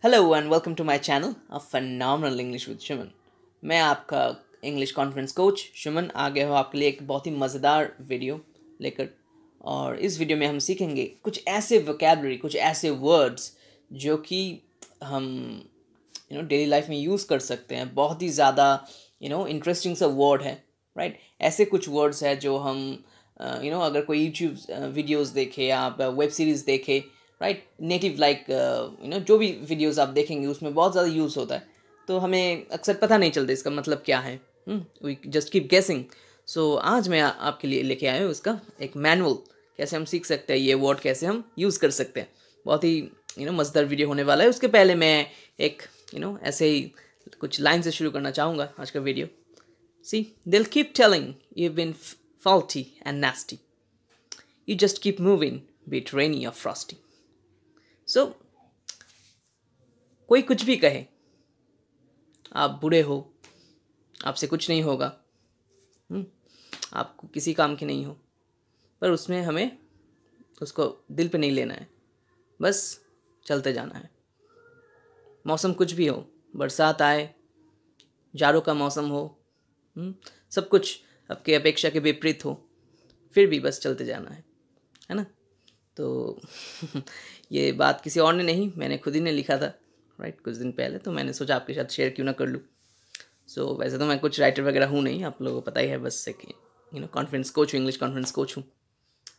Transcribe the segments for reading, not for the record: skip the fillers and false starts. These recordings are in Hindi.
Hello and welcome to my channel a phenomenal English with Shuman. मैं आपका इंग्लिश कॉन्फ्रेंस कोच शुमन आ गया हूँ आपके लिए एक बहुत ही मज़ेदार वीडियो लेकर। और इस वीडियो में हम सीखेंगे कुछ ऐसे वोकैबलरी, कुछ ऐसे वर्ड्स जो कि हम डेली लाइफ में यूज़ कर सकते हैं। बहुत ही ज़्यादा इंटरेस्टिंग सा वर्ड है, राइट। ऐसे कुछ वर्ड्स हैं जो हम अगर कोई यूट्यूब वीडियोज़ देखे या आप वेब सीरीज़ देखे, राइट, नेटिव लाइक जो भी वीडियोस आप देखेंगे उसमें बहुत ज़्यादा यूज़ होता है, तो हमें अक्सर पता नहीं चलता इसका मतलब क्या है। वी जस्ट कीप गेसिंग। सो आज मैं आपके लिए लेके आया हूँ उसका एक मैनुअल, कैसे हम सीख सकते हैं ये वर्ड, कैसे हम यूज़ कर सकते हैं। बहुत ही मज़ेदार वीडियो होने वाला है। उसके पहले मैं एक ऐसे ही कुछ लाइन से शुरू करना चाहूँगा आज का वीडियो। सी, दिल keep telling you been faulty and nasty. You just keep moving, be it rainy or frosty. So, कोई कुछ भी कहे, आप बुरे हो, आपसे कुछ नहीं होगा, आपको किसी काम की नहीं हो, पर उसमें हमें उसको दिल पे नहीं लेना है, बस चलते जाना है। मौसम कुछ भी हो, बरसात आए, जाड़ों का मौसम हो, सब कुछ आपके अपेक्षा के विपरीत हो, फिर भी बस चलते जाना है ना। तो ये बात किसी और ने नहीं, मैंने खुद ही ने लिखा था, राइट, कुछ दिन पहले। तो मैंने सोचा आपके साथ शेयर क्यों ना कर लूँ। सो वैसे तो मैं कुछ राइटर वगैरह हूँ नहीं, आप लोगों को पता ही है, बस एक कॉन्फ्रेंस कोच हूँ, इंग्लिश कॉन्फ्रेंस कोच हूँ।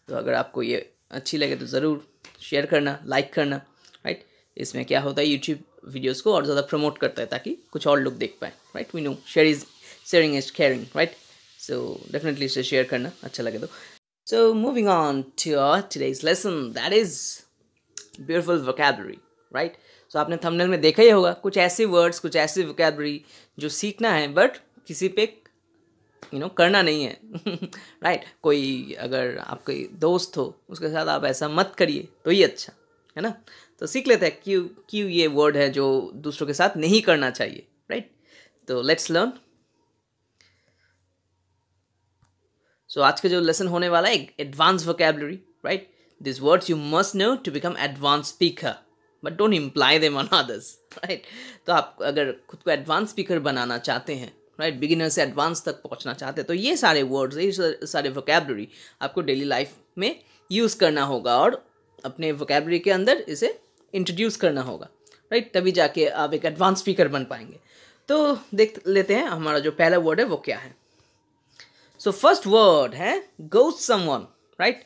तो अगर आपको ये अच्छी लगे तो ज़रूर शेयर करना, लाइक करना, राइट। इसमें क्या होता है, यूट्यूब वीडियोज़ को और ज़्यादा प्रमोट करता है ताकि कुछ और लोग देख पाएँ, right. We know sharing is caring, right. So definitely इसे शेयर करना अच्छा लगे तो। So moving on to our today's lesson, that is beautiful vocabulary, right? So आपने थंबनेल में देखा ही होगा, कुछ ऐसे वर्ड्स, कुछ ऐसे vocabulary जो सीखना है बट किसी पे करना नहीं है राइट। कोई अगर आपके दोस्त हो उसके साथ आप ऐसा मत करिए तो ही अच्छा है ना। तो सीख लेते हैं क्यों ये वर्ड है जो दूसरों के साथ नहीं करना चाहिए, राइट। तो लेट्स लर्न। सो आज का जो लेसन होने वाला है advance vocabulary, right. This words you must know to become advance speaker, but don't imply them on others, right. तो आप अगर खुद को एडवांस स्पीकर बनाना चाहते हैं, राइट, बिगिनर से एडवांस तक पहुंचना चाहते हैं, तो ये सारे वर्ड्स, ये सारे वोकैबुलरी आपको डेली लाइफ में यूज़ करना होगा और अपने वोकैबुलरी के अंदर इसे इंट्रोड्यूस करना होगा, राइट। तभी जाके आप एक एडवांस स्पीकर बन पाएंगे। तो देख लेते हैं हमारा जो पहला वर्ड है वो क्या है। सो फर्स्ट वर्ड है ghost someone, राइट।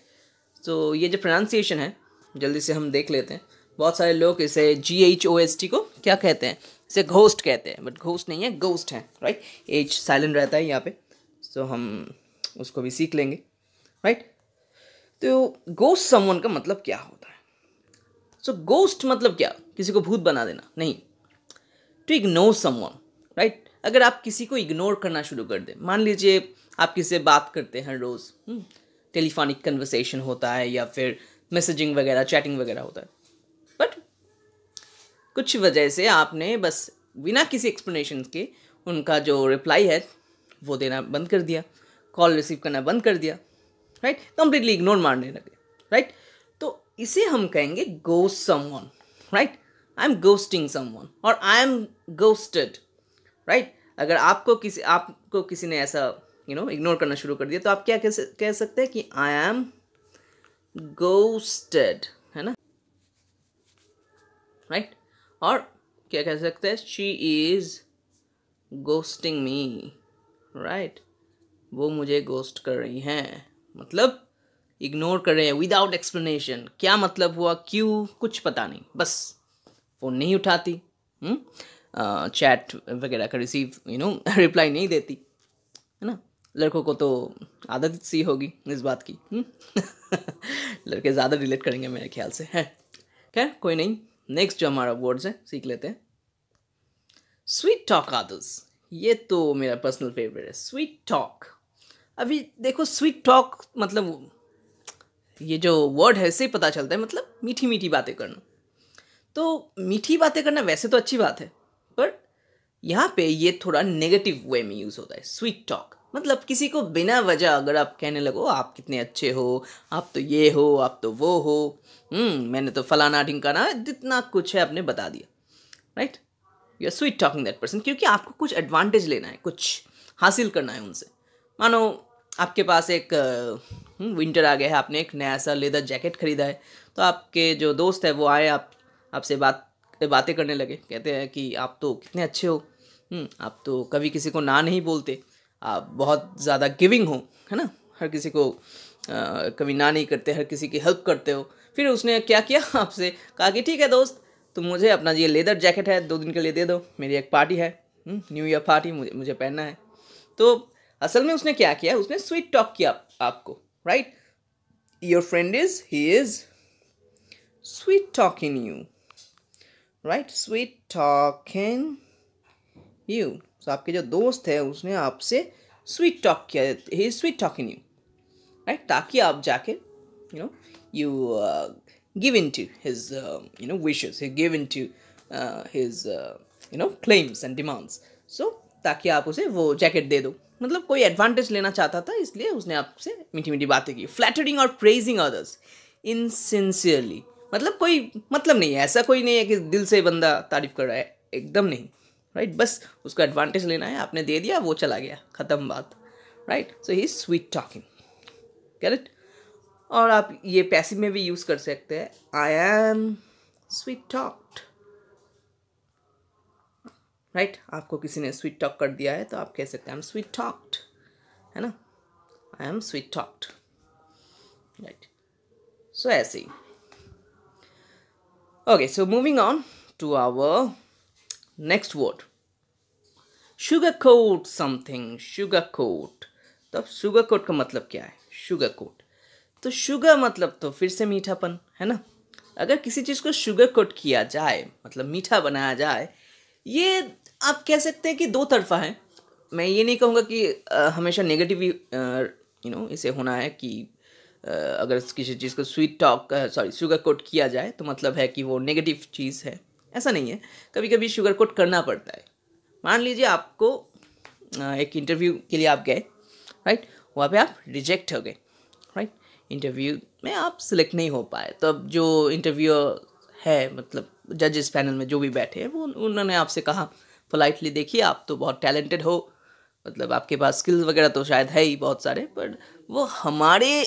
सो ये जो प्रोनाउंसिएशन है जल्दी से हम देख लेते हैं। बहुत सारे लोग इसे GHOST को क्या कहते हैं, इसे घोस्ट कहते हैं, बट घोस्ट नहीं है, गोस्ट है, राइट। H साइलेंट रहता है यहाँ पे, सो हम उसको भी सीख लेंगे, राइट। तो ghost someone का मतलब क्या होता है। सो ghost मतलब क्या, किसी को भूत बना देना नहीं, टू इग्नोर समवन, राइट। अगर आप किसी को इग्नोर करना शुरू कर दें, मान लीजिए आप किसी से बात करते हैं रोज़, टेलीफोनिक कन्वर्सेशन होता है या फिर मैसेजिंग वगैरह, चैटिंग वगैरह होता है, बट कुछ वजह से आपने बस बिना किसी एक्सप्लेनेशन के उनका जो रिप्लाई है वो देना बंद कर दिया, कॉल रिसीव करना बंद कर दिया, राइट, कंप्लीटली इग्नोर मारने लगे, राइट। तो इसे हम कहेंगे ghost someone, right. I am ghosting someone और आई एम गोस्टेड, राइट। अगर आपको किसी ने ऐसा इग्नोर करना शुरू कर दिया तो आप क्या कह सकते हैं कि आई एम गोस्टेड, है ना, राइट। और क्या कह सकते हैं, she is ghosting me, right. वो मुझे गोस्ट कर रही हैं, मतलब इग्नोर कर रहे हैं विदाउट एक्सप्लेनेशन। क्या मतलब हुआ, क्यों, कुछ पता नहीं, बस फ़ोन नहीं उठाती, चैट वगैरह का रिसीव रिप्लाई नहीं देती, है ना। लड़कों को तो आदत सी होगी इस बात की, लड़के ज़्यादा रिलेट करेंगे मेरे ख्याल से, है। खैर कोई नहीं, नेक्स्ट जो हमारा वर्ड्स है सीख लेते हैं। स्वीट टॉक अदर्स, ये तो मेरा पर्सनल फेवरेट है, स्वीट टॉक। अभी देखो स्वीट टॉक मतलब ये जो वर्ड है इससे ही पता चलता है, मतलब मीठी मीठी बातें करना। तो मीठी बातें करना वैसे तो अच्छी बात है, पर यहाँ पे ये थोड़ा नेगेटिव वे में यूज़ होता है। स्वीट टॉक मतलब किसी को बिना वजह अगर आप कहने लगो आप कितने अच्छे हो, आप तो ये हो, आप तो वो हो, मैंने तो फलाना ढिमकाना जितना कुछ है आपने बता दिया, right, you are sweet talking that person, क्योंकि आपको कुछ एडवांटेज लेना है, कुछ हासिल करना है उनसे। मानो आपके पास एक विंटर आ गया है, आपने एक नया सा लेदर जैकेट खरीदा है, तो आपके जो दोस्त है वो आए, आपसे बातें करने लगे, कहते हैं कि आप तो कितने अच्छे हो, आप तो कभी किसी को ना नहीं बोलते, आप बहुत ज़्यादा गिविंग हो, है ना, हर किसी को कभी ना नहीं करते, हर किसी की हेल्प करते हो। फिर उसने क्या किया, आपसे कहा कि ठीक है दोस्त, तुम मुझे अपना ये लेदर जैकेट है 2 दिन के लिए दे दो, मेरी एक पार्टी है, न्यू ईयर पार्टी, मुझे पहनना है। तो असल में उसने क्या किया, उसने स्वीट टॉक किया आपको, right. Your friend he is sweet talking you, right, sweet talking you. तो आपके जो दोस्त है उसने आपसे स्वीट टॉक किया, he is sweet talking you, right, ताकि आप जाके you give into his wishes, you give into his claims and demands, so ताकि आप उसे वो जैकेट दे दो। मतलब कोई एडवांटेज लेना चाहता था, इसलिए उसने आपसे मीठी मीठी बातें की। फ्लैटरिंग और प्रेजिंग अदर्स इनसिंसियरली, मतलब कोई मतलब नहीं है, ऐसा कोई नहीं है कि दिल से बंदा तारीफ कर रहा है, एकदम नहीं, राइट, बस उसका एडवांटेज लेना है, आपने दे दिया, वो चला गया, खत्म बात, right. So he is sweet talking, get it. और आप ये पैसिव में भी यूज़ कर सकते हैं, आई एम स्वीट टॉक्ड, राइट। आपको किसी ने स्वीट टॉक कर दिया है तो आप कह सकते हैं आई एम स्वीट टॉक्ड, है ना, I am sweet talked, right. So ऐसे ही। Okay, so moving on to our next word, sugar coat something, sugar coat. तो अब शुगर कोट का मतलब क्या है, शुगर कोट, तो शुगर मतलब तो फिर से मीठापन, है ना। अगर किसी चीज़ को शुगर कोट किया जाए, मतलब मीठा बनाया जाए, ये आप कह सकते हैं कि दो तरफा है। मैं ये नहीं कहूँगा कि हमेशा नेगेटिव इसे होना है कि अगर किसी चीज़ को शुगर कोट किया जाए तो मतलब है कि वो नेगेटिव चीज़ है, ऐसा नहीं है। कभी कभी शुगर कोट करना पड़ता है। मान लीजिए आपको एक इंटरव्यू के लिए आप गए, राइट, वहाँ पे आप रिजेक्ट हो गए, राइट, इंटरव्यू में आप सिलेक्ट नहीं हो पाए, तो अब जो इंटरव्यू है, मतलब जजेस पैनल में जो भी बैठे हैं, वो उन्होंने आपसे कहा पोलाइटली, देखिए आप तो बहुत टैलेंटेड हो, मतलब आपके पास स्किल्स वगैरह तो शायद है ही बहुत सारे, पर वो हमारे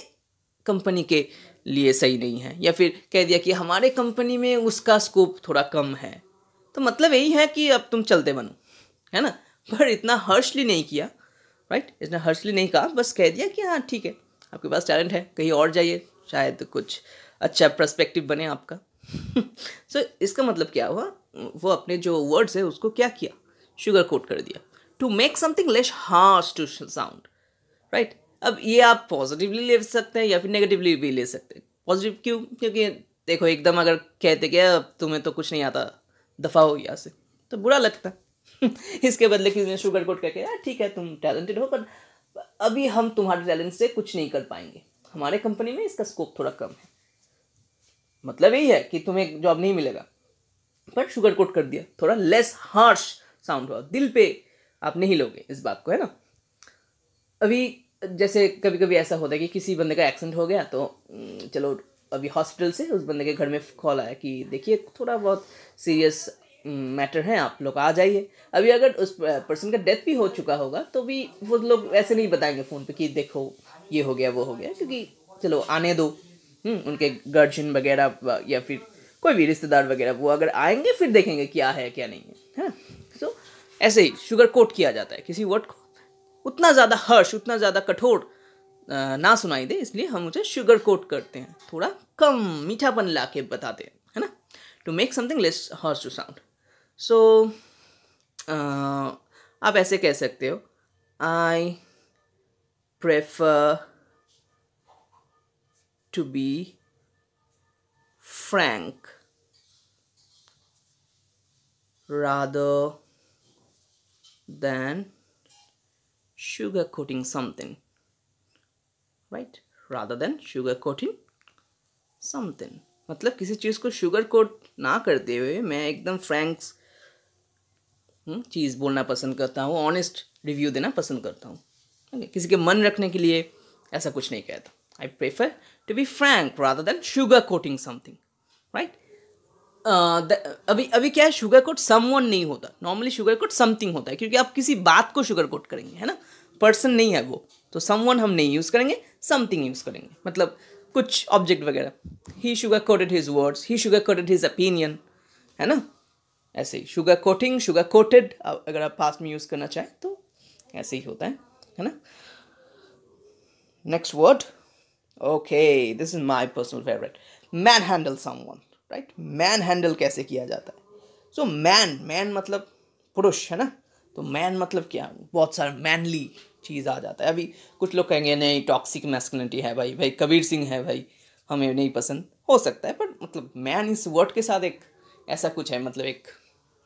कंपनी के लिए सही नहीं है, या फिर कह दिया कि हमारे कंपनी में उसका स्कोप थोड़ा कम है। तो मतलब यही है कि अब तुम चलते बनो, है ना, पर इतना हर्शली नहीं किया, राइट, इतना हर्शली नहीं कहा, बस कह दिया कि हाँ ठीक है, आपके पास टैलेंट है, कहीं और जाइए, शायद कुछ अच्छा पर्सपेक्टिव बने आपका। सो इसका मतलब क्या हुआ, वो अपने जो वर्ड्स है उसको क्या किया, शुगर कोट कर दिया, to make something less harsh to sound, right. अब ये आप पॉजिटिवली ले सकते हैं या फिर नेगेटिवली भी ले सकते हैं। पॉजिटिव क्यों, क्योंकि देखो एकदम अगर कहते कि अब तुम्हें तो कुछ नहीं आता, दफ़ा हो यहाँ से, तो बुरा लगता। इसके बदले किसी ने शुगर कोट करके, यार ठीक है तुम टैलेंटेड हो, पर अभी हम तुम्हारे टैलेंट से कुछ नहीं कर पाएंगे, हमारे कंपनी में इसका स्कोप थोड़ा कम है। मतलब यही है कि तुम्हें जॉब नहीं मिलेगा, पर शुगर कोट कर दिया, थोड़ा लेस हार्श साउंड हुआ, दिल पे आप नहीं लोगे इस बात को, है ना। अभी जैसे कभी कभी ऐसा होता है कि किसी बंदे का एक्सीडेंट हो गया, तो चलो अभी हॉस्पिटल से उस बंदे के घर में कॉल आया कि देखिए थोड़ा बहुत सीरियस मैटर है, आप लोग आ जाइए। अभी अगर उस पर्सन का डेथ भी हो चुका होगा तो भी वो लोग ऐसे नहीं बताएंगे फ़ोन पे कि देखो ये हो गया वो हो गया, क्योंकि चलो आने दो, उनके गार्जियन वगैरह या फिर कोई भी रिश्तेदार वगैरह, वो अगर आएंगे फिर देखेंगे क्या है क्या नहीं है। तो ऐसे ही शुगर कोट किया जाता है किसी वर्ड को, उतना ज़्यादा हर्ष, उतना ज़्यादा कठोर ना सुनाई दे, इसलिए हम उसे शुगर कोट करते हैं, थोड़ा कम मीठापन ला के बताते हैं, है ना, to make something less harsh to sound. सो आप ऐसे कह सकते हो, I prefer to be frank rather than sugarcoating something, right, rather than sugarcoating something, मतलब किसी चीज़ को शुगर कोट ना करते हुए मैं एकदम फ्रैंक्स चीज़ बोलना पसंद करता हूँ, ऑनेस्ट रिव्यू देना पसंद करता हूँ, okay? किसी के मन रखने के लिए ऐसा कुछ नहीं कहता। I prefer to be frank rather than sugar coating something, right. अभी अभी क्या है, शुगर कोट समवन नहीं होता, नॉर्मली शुगर कोट समथिंग होता है, क्योंकि आप किसी बात को शुगर कोट करेंगे, है ना, पर्सन नहीं है वो, तो समवन हम नहीं यूज़ करेंगे, समथिंग यूज़ करेंगे, मतलब कुछ ऑब्जेक्ट वगैरह। ही शुगर कोटेड हिज वर्ड्स, ही शुगर कोटेड हिज ओपिनियन, है ना, ऐसे ही शुगर कोटिंग, शुगर कोटेड अगर आप पास्ट में यूज़ करना चाहें तो ऐसे ही होता है ना। Next word, okay, this is my personal favourite, man handle someone, right. Man handle कैसे किया जाता है? सो मैन मतलब पुरुष, है ना, तो मैन मतलब क्या, बहुत सारा मैनली चीज़ आ जाता है। अभी कुछ लोग कहेंगे नहीं टॉक्सिक मैस्कुलिनिटी है भाई, भाई कबीर सिंह है भाई, हमें नहीं पसंद, हो सकता है, पर मतलब मैन इस वर्ड के साथ एक ऐसा कुछ है, मतलब एक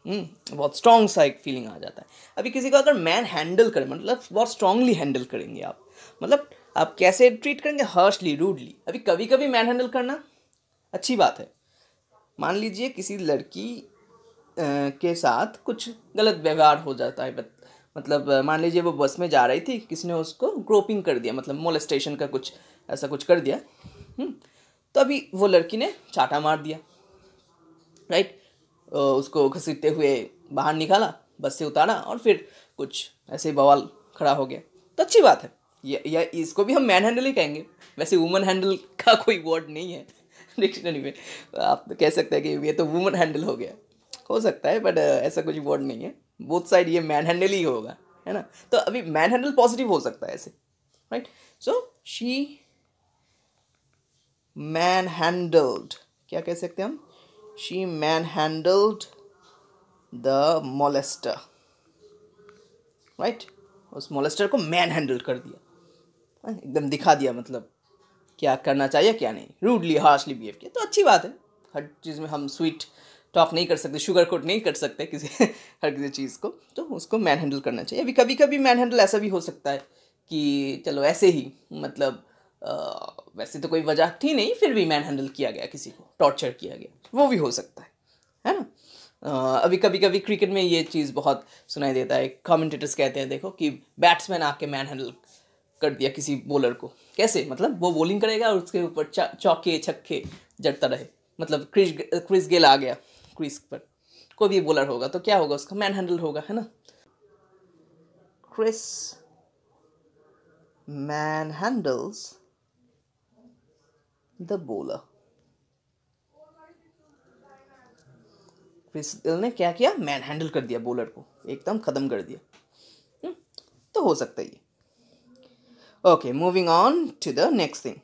बहुत स्ट्रॉन्ग सा एक फीलिंग आ जाता है। अभी किसी को अगर मैन हैंडल करें, मतलब बहुत स्ट्रांगली हैंडल करेंगे आप, मतलब आप कैसे ट्रीट करेंगे, हर्शली, रूडली। अभी कभी कभी मैन हैंडल करना अच्छी बात है। मान लीजिए किसी लड़की के साथ कुछ गलत व्यवहार हो जाता है, मतलब मान लीजिए वो बस में जा रही थी, किसी ने उसको ग्रोपिंग कर दिया, मतलब मोलेस्टेशन का कुछ ऐसा कुछ कर दिया, तो अभी वो लड़की ने चाटा मार दिया, राइट, उसको घसीटते हुए बाहर निकाला, बस से उतारा, और फिर कुछ ऐसे बवाल खड़ा हो गया, तो अच्छी बात है, या इसको भी हम मैन हैंडल ही कहेंगे। वैसे वुमन हैंडल का कोई वर्ड नहीं है डिक्शनरी में, आप तो कह सकते हैं कि ये तो वुमन हैंडल हो गया, हो सकता है, बट ऐसा कुछ वर्ड नहीं है, बोथ साइड ये मैन हैंडल ही होगा, है ना। तो अभी मैन हैंडल पॉजिटिव हो सकता है ऐसे, right. So she man handled, क्या कह सकते हैं हम, she man handled the molester, right, उस मोलेस्टर को मैन हैंडल कर दिया, एकदम दिखा दिया, मतलब क्या करना चाहिए क्या नहीं, रूडली हार्शली बिहेव किया, तो अच्छी बात है। हर चीज़ में हम स्वीट टॉक नहीं कर सकते, शुगर कोट नहीं कर सकते किसी हर किसी चीज़ को, तो उसको मैन हैंडल करना चाहिए। अभी कभी कभी मैन हैंडल ऐसा भी हो सकता है कि चलो ऐसे ही, मतलब वैसे तो कोई वजह थी नहीं, फिर भी मैन हैंडल किया गया, किसी को टॉर्चर किया गया, वो भी हो सकता है ना। अभी कभी कभी क्रिकेट में ये चीज़ बहुत सुनाई देता है, कमेंटेटर्स कहते हैं देखो कि बैट्समैन आके मैन हैंडल कर दिया किसी बॉलर को, कैसे, मतलब वो बॉलिंग करेगा और उसके ऊपर चौके छक्के जड़ता रहे, मतलब क्रिस गेल आ गया क्रीज पर, कोई भी बॉलर होगा तो क्या होगा, उसका मैन हैंडल होगा, है ना। Chris manhandles the bowler, Chris Gayle ने क्या किया, मैन हैंडल कर दिया बॉलर को, एकदम खत्म कर दिया, तो हो सकता है ये। Okay, moving on to the next thing,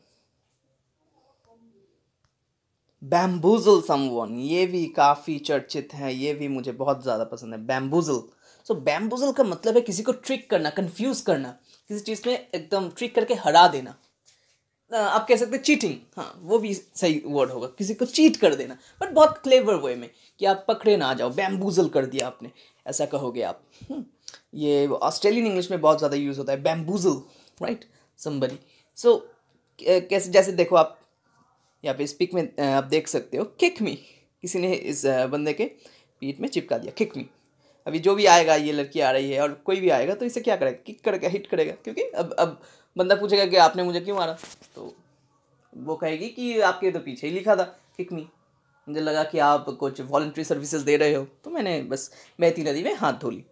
bamboozle someone, ये भी काफ़ी चर्चित है, ये भी मुझे बहुत ज़्यादा पसंद है, बैम्बूजल। सो बैम्बूजल का मतलब है किसी को ट्रिक करना, कंफ्यूज करना, किसी चीज़ में एकदम ट्रिक करके हरा देना, आप कह सकते हैं चीटिंग, हाँ वो भी सही वर्ड होगा, किसी को चीट कर देना, बट बहुत क्लेवर वे में, कि आप पकड़े ना आ जाओ, बैम्बूजल कर दिया आपने, ऐसा कहोगे आप। ये ऑस्ट्रेलियन इंग्लिश में बहुत ज़्यादा यूज़ होता है बैम्बूजल, राइट, समबडी। सो कैसे, जैसे देखो आप यहाँ पे स्पीक में आप देख सकते हो, किक मी, किसी ने इस बंदे के पीठ में चिपका दिया, किक मी। अभी जो भी आएगा, ये लड़की आ रही है और कोई भी आएगा, तो इसे क्या करेगा, किक करेगा, हिट करेगा, क्योंकि अब बंदा पूछेगा कि आपने मुझे क्यों मारा, तो वो कहेगी कि आपके तो पीछे ही लिखा था किक मी, मुझे लगा कि आप कुछ वॉलंटरी सर्विसेज दे रहे हो, तो मैंने बस बहती नदी में हाथ धो ली।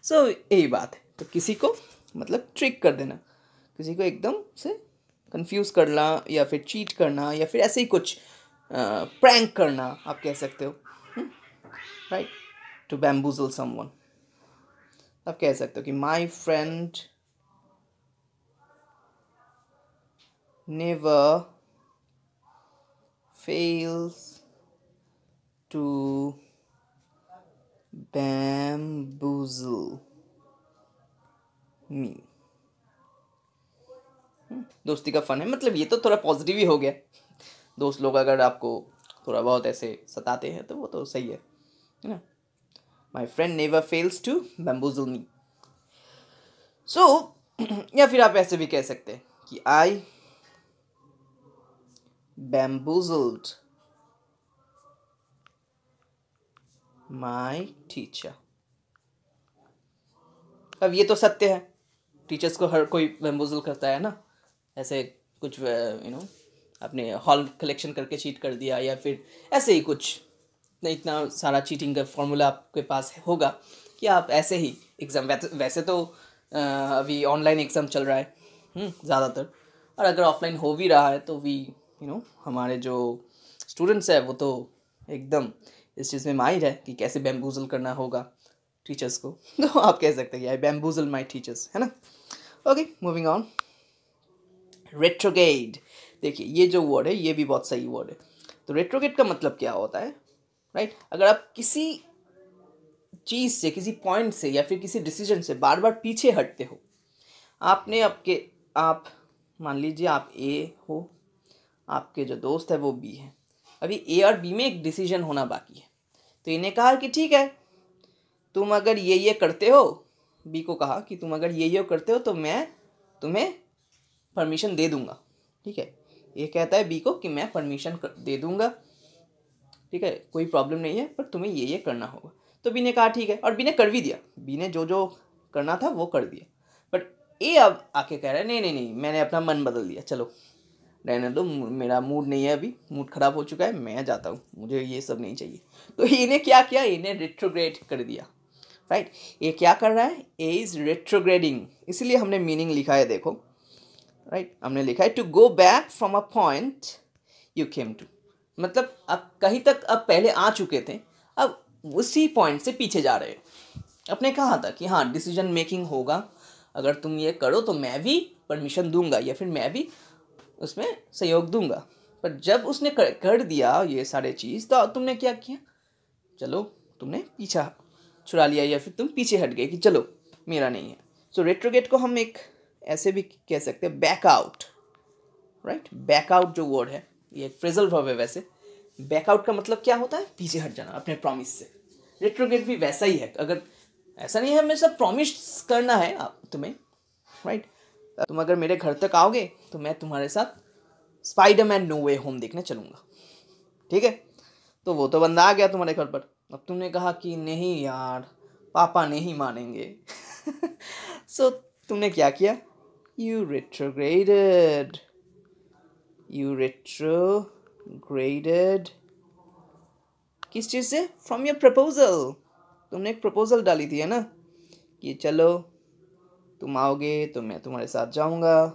सो यही बात है, तो किसी को मतलब ट्रिक कर देना, किसी को एकदम से कंफ्यूज करना, या फिर चीट करना, या फिर ऐसे ही कुछ प्रैंक करना, आप कह सकते हो, राइट, टू बैम्बूजल समवन। आप कह सकते हो कि my friend never fails to bamboozle me. दोस्ती का फन है, मतलब ये तो थोड़ा पॉजिटिव ही हो गया, दोस्त लोग अगर आपको थोड़ा बहुत ऐसे सताते हैं तो वो तो सही है ना। My friend never fails to bamboozle me. So या फिर आप ऐसे भी कह सकते हैं कि आई बैम्बूजल्ड माई टीचर। अब ये तो सत्य है, टीचर्स को हर कोई बैम्बूजल करता है ना, ऐसे कुछ आपने हॉल कलेक्शन करके चीट कर दिया, या फिर ऐसे ही कुछ इतना इतना सारा चीटिंग का फॉर्मूला आपके पास होगा कि आप ऐसे ही एग्ज़ाम, वैसे तो अभी ऑनलाइन एग्ज़ाम चल रहा है ज़्यादातर, और अगर ऑफलाइन हो भी रहा है तो भी हमारे जो स्टूडेंट्स है वो तो एकदम इस चीज़ में माहिर है कि कैसे बैम्बूजल करना होगा टीचर्स को। तो आप कह सकते हैं आई बैम्बूजल माई टीचर्स, है ना। Okay, moving on. रेट्रोगेड, देखिए ये जो वर्ड है ये भी बहुत सही वर्ड है। तो रेट्रोगेड का मतलब क्या होता है, राइट? अगर आप किसी चीज़ से, किसी पॉइंट से या फिर किसी डिसीजन से बार बार पीछे हटते हो, आप मान लीजिए आप ए हो, आपके जो दोस्त है वो बी है, अभी ए और बी में एक डिसीजन होना बाकी है। तो इन्हें कहा कि ठीक है, तुम अगर ये करते हो, बी को कहा कि तुम अगर ये करते हो तो मैं तुम्हें परमिशन दे दूंगा, ठीक है। ये कहता है बी को कि मैं परमिशन दे दूंगा, ठीक है, कोई प्रॉब्लम नहीं है, पर तुम्हें ये करना होगा। तो बी ने कहा ठीक है, और बी ने कर भी दिया, बी ने जो जो करना था वो कर दिया। बट ए अब आके कह रहा है नहीं नहीं नहीं, मैंने अपना मन बदल दिया, चलो रहने दो, मेरा मूड नहीं है, अभी मूड ख़राब हो चुका है, मैं जाता हूँ, मुझे ये सब नहीं चाहिए। तो इन्हें क्या किया, इन्हें रेट्रोग्रेड कर दिया, राइट। ये क्या कर रहा है, ए इज़ रेट्रोग्रेडिंग, इसलिए हमने मीनिंग लिखा है, देखो, राइट। हमने लिखा है to go back from a point you came to, मतलब आप कहीं तक अब पहले आ चुके थे, अब उसी पॉइंट से पीछे जा रहे हो। आपने कहा था कि हाँ डिसीजन मेकिंग होगा, अगर तुम ये करो तो मैं भी परमिशन दूंगा या फिर मैं भी उसमें सहयोग दूंगा। पर जब उसने कर दिया ये सारे चीज़, तो तुमने क्या किया, चलो तुमने पीछा छुड़ा लिया या फिर तुम पीछे हट गए कि चलो मेरा नहीं है। सो रेट्रोगेट को हम एक ऐसे भी कह सकते हैं बैकआउट, राइट। बैकआउट जो वर्ड है ये एक फ्रेजल वर्ब है। वैसे बैकआउट का मतलब क्या होता है, पीछे हट जाना अपने प्रॉमिस से। रेट्रोगेट भी वैसा ही है, अगर ऐसा नहीं है हमें सब प्रॉमिस करना है तुम्हें, राइट। तुम अगर मेरे घर तक आओगे तो मैं तुम्हारे साथ स्पाइडरमैन नो वे होम देखने चलूँगा, ठीक है। तो वो तो बंदा आ गया तुम्हारे घर पर, अब तुमने कहा कि नहीं यार पापा नहीं मानेंगे। सो तुमने क्या किया, यू रेट्रोग्रेडेड, किस चीज़ से, फ्रॉम योर प्रपोजल। तुमने एक प्रपोजल डाली थी, है ना, कि चलो तुम आओगे तो मैं तुम्हारे साथ जाऊंगा,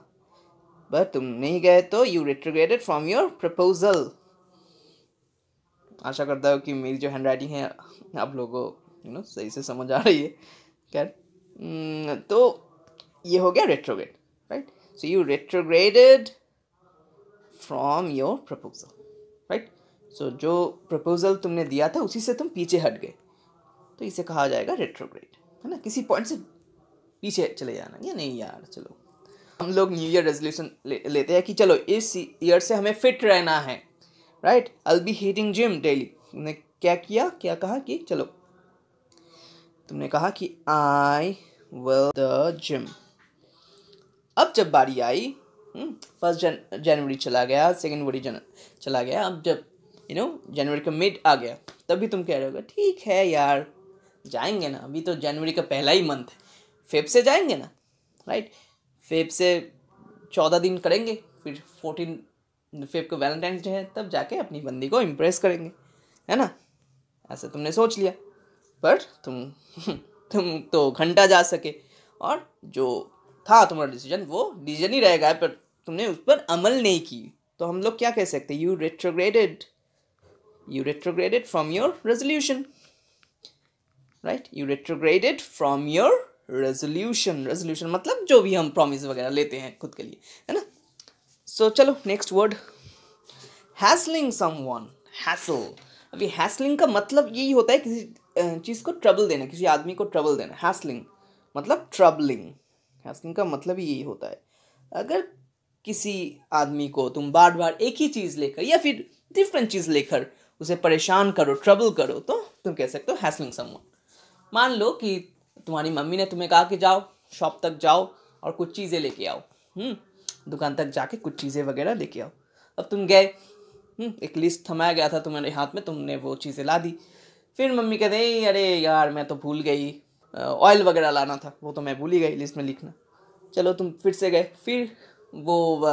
बट तुम नहीं गए तो you retrograded from your proposal. आशा करता हूँ कि मेरी जो हैंड राइटिंग है आप लोगों को सही से समझ आ रही है। खैर, तो ये हो गया retrograde, right. So you retrograded from your proposal, right. So जो प्रपोजल तुमने दिया था उसी से तुम पीछे हट गए, तो इसे कहा जाएगा रेट्रोग्रेड, है ना। किसी पॉइंट से पीछे चले जाना, या नहीं यार चलो हम लोग न्यू ईयर रेजोल्यूशन लेते हैं कि चलो इस ईयर से हमें फिट रहना है, right. I be hitting gym daily. तुमने क्या किया, क्या कहा कि चलो, तुमने कहा कि आई विल द जिम। अब जब बारी आई, 1 जनवरी चला गया, 2 चला गया, अब जब जनवरी का मिड आ गया, तभी तुम कह रहे हो ठीक है यार जाएंगे ना, अभी तो जनवरी का पहला ही मंथ है, फेब से जाएंगे ना, राइट। फेब से 14 दिन करेंगे, फिर 14 फेब को वैलेंटाइंस डे है, तब जाके अपनी बंदी को इम्प्रेस करेंगे, है ना। ऐसा तुमने सोच लिया, पर तुम तो घंटा जा सके, और जो था तुम्हारा डिसीजन वो डिसीजन ही रहेगा, पर तुमने उस पर अमल नहीं की। तो हम लोग क्या कह सकते हैं, you retrograded from your resolution, right. You retrograded from your resolution मतलब जो भी हम प्रॉमिस वगैरह लेते हैं खुद के लिए, है ना। सो चलो नेक्स्ट वर्ड, हैसलिंग समवन। हैसल, अभी हैसलिंग का मतलब यही होता है किसी चीज़ को ट्रबल देना, किसी आदमी को ट्रबल देना। हैसलिंग मतलब ट्रबलिंग, हैसलिंग का मतलब ही यही होता है। अगर किसी आदमी को तुम बार बार एक ही चीज़ लेकर या फिर डिफरेंट चीज़ लेकर उसे परेशान करो, ट्रबल करो, तो तुम कह सकते हो हैसलिंग समवन। मान लो कि तुम्हारी मम्मी ने तुम्हें कहा कि जाओ शॉप तक जाओ और कुछ चीज़ें लेके आओ, दुकान तक जाके कुछ चीज़ें वगैरह लेके आओ। अब तुम गए, एक लिस्ट थमाया गया था तुम्हारे हाथ में, तुमने वो चीज़ें ला दी। फिर मम्मी कहते अरे यार मैं तो भूल गई, ऑयल वगैरह लाना था, वो तो मैं भूल ही गई लिस्ट में लिखना। चलो तुम फिर से गए, फिर वो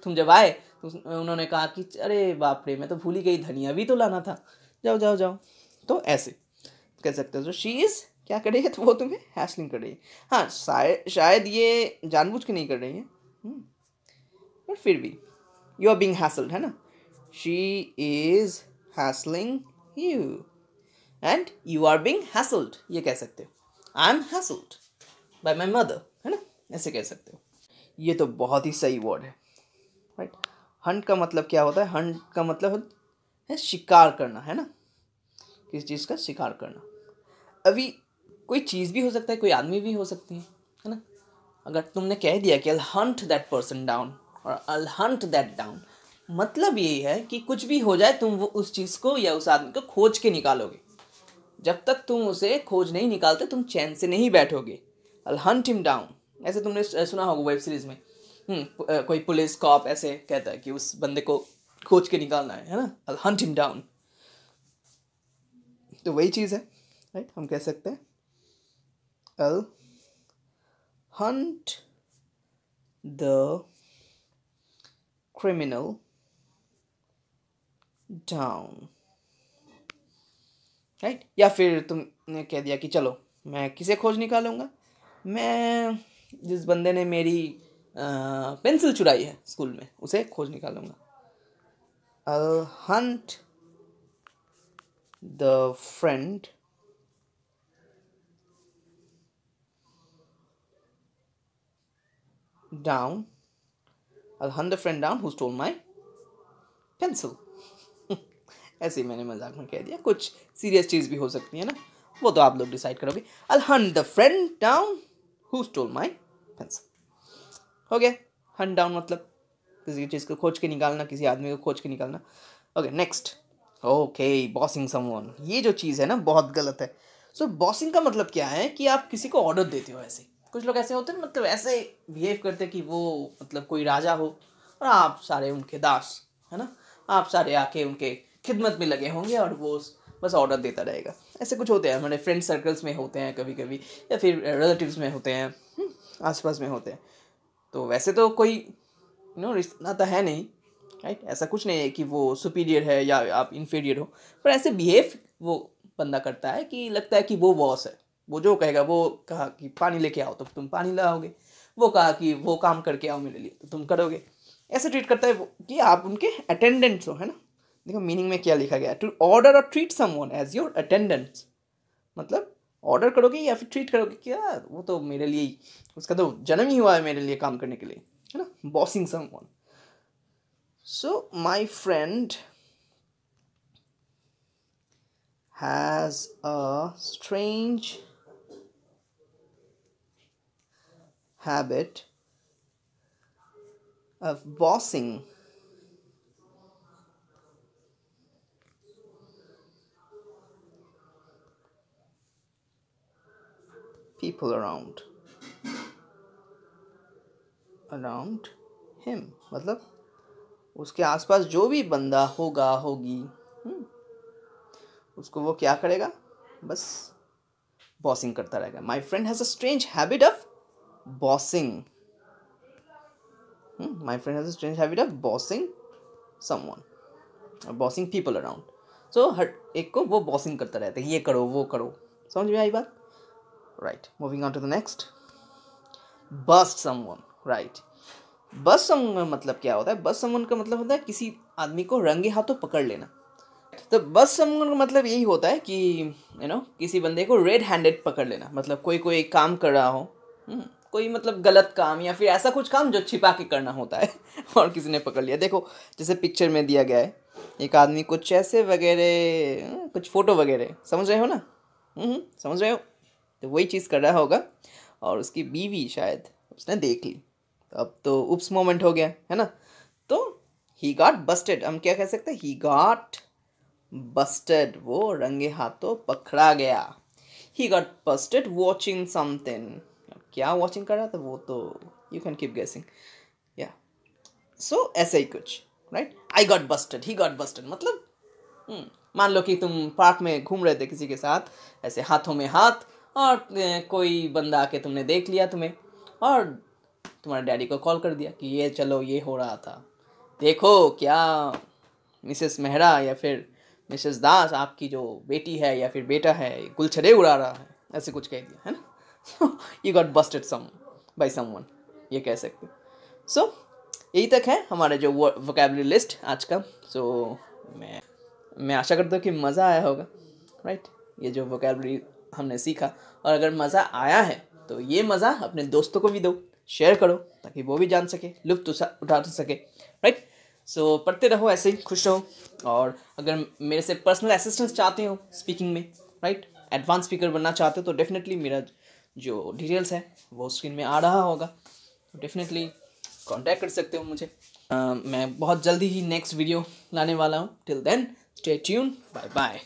तुम जब आए तो उन्होंने कहा कि अरे बाप रे मैं तो भूल ही गई, धनिया भी तो लाना था। जाओ जाओ जाओ। तो ऐसे कह सकते हो। तो शी इज़ क्या कर रही है, तो वो तुम्हें हैसलिंग कर रही है। हाँ, शायद ये जानबूझ के नहीं कर रही है, बट फिर भी यू आर बीइंग हैसल्ड, है ना। She is hassling you and you are being hassled, ये कह सकते हो। I am hassled by my mother, है ना, ऐसे कह सकते हो। ये तो बहुत ही सही वर्ड है, राइट। हंट का मतलब क्या होता है? हंट का मतलब है शिकार करना, है ना, किसी चीज़ का शिकार करना। अभी कोई चीज़ भी हो सकता है, कोई आदमी भी हो सकती है ना। अगर तुमने कह दिया कि I'll hunt that person down और I'll hunt that down, मतलब ये है कि कुछ भी हो जाए तुम वो उस चीज़ को या उस आदमी को खोज के निकालोगे। जब तक तुम उसे खोज नहीं निकालते तुम चैन से नहीं बैठोगे। I'll hunt him down, ऐसे तुमने सुना होगा वेब सीरीज में। कोई पुलिस कॉप ऐसे कहता है कि उस बंदे को खोज के निकालना है ना, I'll hunt him down। तो वही चीज़ है, राइट। हम कह सकते हैं I'll hunt the criminal down, right. या फिर तुमने कह दिया कि चलो मैं किसे खोज निकालूंगा, मैं जिस बंदे ने मेरी पेंसिल चुराई है स्कूल में उसे खोज निकालूंगा। I'll hunt the friend down, I'll hunt the friend down who stole my pencil। ऐसे ही मैंने मजाक में कह दिया, कुछ सीरियस चीज़ भी हो सकती है ना, वो तो आप लोग डिसाइड करोगे। I'll hunt the friend down who stole my pencil, हो गया। hunt down मतलब किसी चीज़ को खोज के निकालना, किसी आदमी को खोज के निकालना। Okay next, okay bossing someone, ये जो चीज़ है ना बहुत गलत है। सो बॉसिंग का मतलब क्या है कि आप किसी को ऑर्डर देते हो। ऐसे कुछ लोग ऐसे होते हैं, मतलब ऐसे बिहेव करते हैं कि वो मतलब कोई राजा हो और आप सारे उनके दास, है ना, आप सारे आके उनके खिदमत में लगे होंगे और वो बस ऑर्डर देता रहेगा। ऐसे कुछ होते हैं, हमारे फ्रेंड सर्कल्स में होते हैं कभी कभी, या फिर रिलेटिव्स में होते हैं, आसपास में होते हैं। तो वैसे तो कोई रिश्ता नाता है नहीं, राइट। ऐसा कुछ नहीं है कि वो सुपीरियर है या आप इन्फीरियर हो, पर ऐसे बिहेव वो बंदा करता है कि लगता है कि वो बॉस है। वो जो कहेगा, वो कहा कि पानी लेके आओ तो तुम पानी लाओगे, वो कहा कि वो काम करके आओ मेरे लिए तो तुम करोगे। ऐसे ट्रीट करता है वो कि आप उनके अटेंडेंट्स हो, है ना। देखो मीनिंग में क्या लिखा गया है, टू ऑर्डर और treat someone as your attendants, मतलब ऑर्डर करोगे या फिर ट्रीट करोगे कि यार वो तो मेरे लिए, उसका तो जन्म ही हुआ है मेरे लिए काम करने के लिए, है ना, bossing someone. So my friend has a strange habit of bossing people around him, मतलब उसके आसपास जो भी बंदा होगा होगी, उसको वो क्या करेगा, बस बॉसिंग करता रहेगा। My friend has a strange habit of bossing, my friend has a strange habit of bossing someone, bossing people around. So हर एक को वो बॉसिंग करता रहता है, ये करो वो करो। समझ में आई बात, right. Moving on to the next, bust someone, right. Bust someone का मतलब क्या होता है? बस्ट समवन का मतलब होता है किसी आदमी को रंगे हाथों पकड़ लेना। तो बस्ट समवन का मतलब यही होता है कि किसी बंदे को रेड हैंडेड पकड़ लेना। मतलब कोई काम कर रहा हो, कोई मतलब गलत काम या फिर ऐसा कुछ काम जो छिपा के करना होता है और किसी ने पकड़ लिया। देखो जैसे पिक्चर में दिया गया है, एक आदमी कुछ ऐसे वगैरह, कुछ फोटो वगैरह, समझ रहे हो ना, समझ रहे हो, तो वही चीज़ कर रहा होगा और उसकी बीवी शायद उसने देख ली, अब तो उप्स मोमेंट हो गया, है ना। तो ही गॉट बस्टेड, हम क्या कह सकते हैं, ही गॉट बस्टेड, वो रंगे हाथों पकड़ा गया। He got Busted watching something, क्या वॉचिंग कर रहा था वो तो यू कैन कीप गेसिंग, या सो ऐसे ही कुछ, right. I got Busted, he got Busted मतलब मान लो कि तुम पार्क में घूम रहे थे किसी के साथ, ऐसे हाथों में हाथ, और कोई बंदा आके तुमने देख लिया तुम्हें और तुम्हारे डैडी को कॉल कर दिया कि ये चलो ये हो रहा था, देखो क्या मिसेस मेहरा या फिर मिसेस दास आपकी जो बेटी है या फिर बेटा है गुलछड़े उड़ा रहा है, ऐसे कुछ कह दिया है ना। You got busted some by someone, ये कह सकते। सो यही तक है हमारे जो वोकैबुलरी लिस्ट आज का। सो मैं आशा करता हूँ कि मज़ा आया होगा, राइट। ये जो वोकैबुलरी हमने सीखा, और अगर मज़ा आया है तो ये मज़ा अपने दोस्तों को भी दो, शेयर करो, ताकि वो भी जान सके, लुत्फ़ उठा सके, राइट। सो पढ़ते रहो ऐसे ही, खुश रहो। और अगर मेरे से पर्सनल असिस्टेंस चाहते हो स्पीकिंग में, राइट, एडवांस स्पीकर बनना चाहते हो, तो डेफिनेटली मेरा जो डिटेल्स है वो स्क्रीन में आ रहा होगा, तो डेफिनेटली कांटेक्ट कर सकते हो मुझे। मैं बहुत जल्दी ही नेक्स्ट वीडियो लाने वाला हूँ। Till then stay tune, bye bye.